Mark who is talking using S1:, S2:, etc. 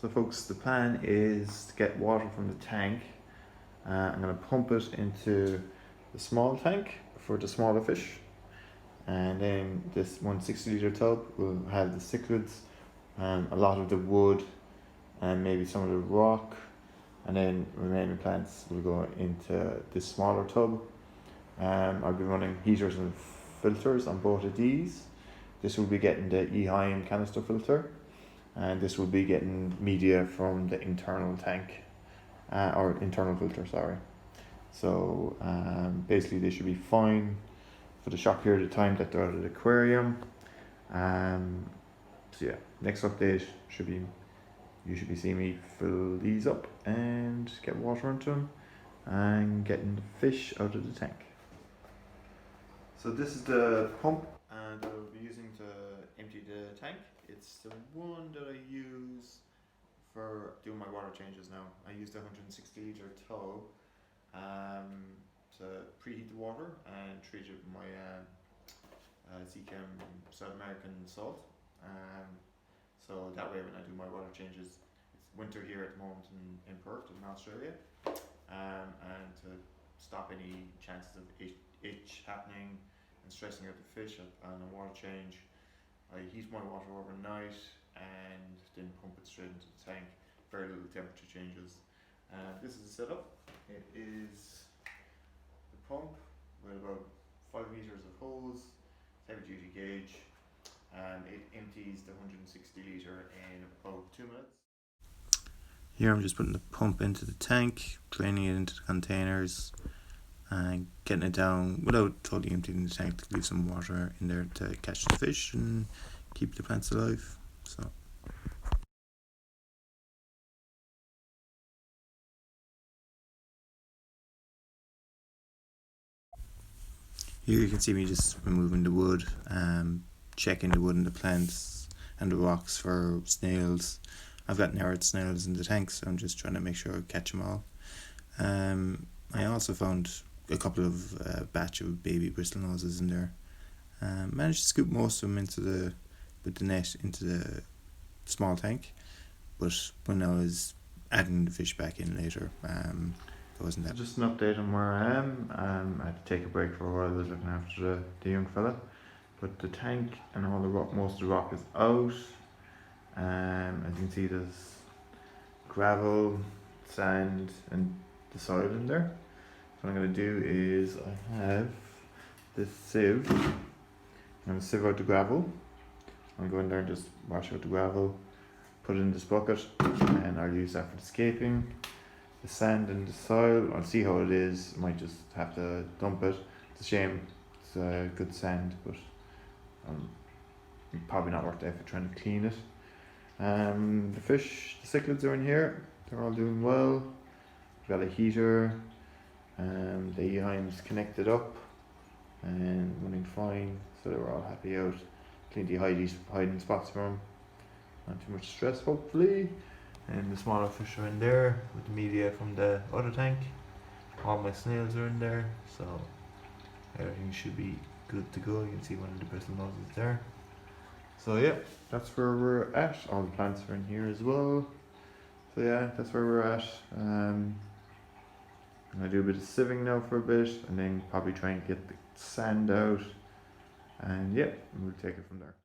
S1: So folks, the plan is to get water from the tank. I'm going to pump it into the small tank for the smaller fish, and then this 160 litre tub will have the cichlids, a lot of the wood, and maybe some of the rock, and then remaining plants will go into this smaller tub. I'll be running heaters and filters on both of these. This will be getting the Eheim canister filter, and this will be getting media from the internal tank, or internal filter, sorry. So basically they should be fine for the short period of time that they're out of the aquarium. So yeah, next update you should be seeing me fill these up and get water into them and getting the fish out of the tank. So this is the pump and I'll be using to empty the tank. It's the one that I use for doing my water changes now. I use the 160 litre tub to preheat the water and treat it with my Zchem South American salt. So that way when I do my water changes, it's winter here at the moment in Perth in Australia, and to stop any chances of itch happening and stressing out the fish on a water change, I heat my water overnight and then pump it straight into the tank. Very little temperature changes. This is the setup. It is the pump with about 5 meters of hose, heavy duty gauge, and it empties the 160 litre in about 2 minutes. Here I'm just putting the pump into the tank, draining it into the containers, and getting it down without totally emptying the tank to leave some water in there to catch the fish and keep the plants alive. So. Here you can see me just removing the wood, checking the wood and the plants and the rocks for snails. I've got narrowed snails in the tank, so I'm just trying to make sure I catch them all. I also found a couple of batch of baby bristlenoses in there. Managed to scoop most of them with the net into the small tank, but when I was adding the fish back in later, there wasn't that. Just an update on where I am. I had to take a break for a while. I was looking after the young fella, but the tank and all the rock, most of the rock is out. As you can see, there's gravel, sand, and the soil in there. So what I'm going to do is I have this sieve. I'm going to sieve out the gravel. I'll go in there and just wash out the gravel, put it in this bucket, and I'll use that for the scaping. The sand and the soil, I'll see how it is. I might just have to dump it. It's a shame, it's good sand, but probably not worth the effort trying to clean it. The fish, the cichlids are in here. They're all doing well. We've got a heater. The Eheim's connected up and running fine, so they were all happy out. Cleaned the hiding spots for them. Not too much stress, hopefully. And the smaller fish are in there with the media from the other tank. All my snails are in there, so everything should be good to go. You can see one of the bristlenoses there. So yeah, that's where we're at. All the plants are in here as well. So yeah, that's where we're at. I'm gonna do a bit of sieving now for a bit, and then probably try and get the sand out. And yeah, we'll take it from there.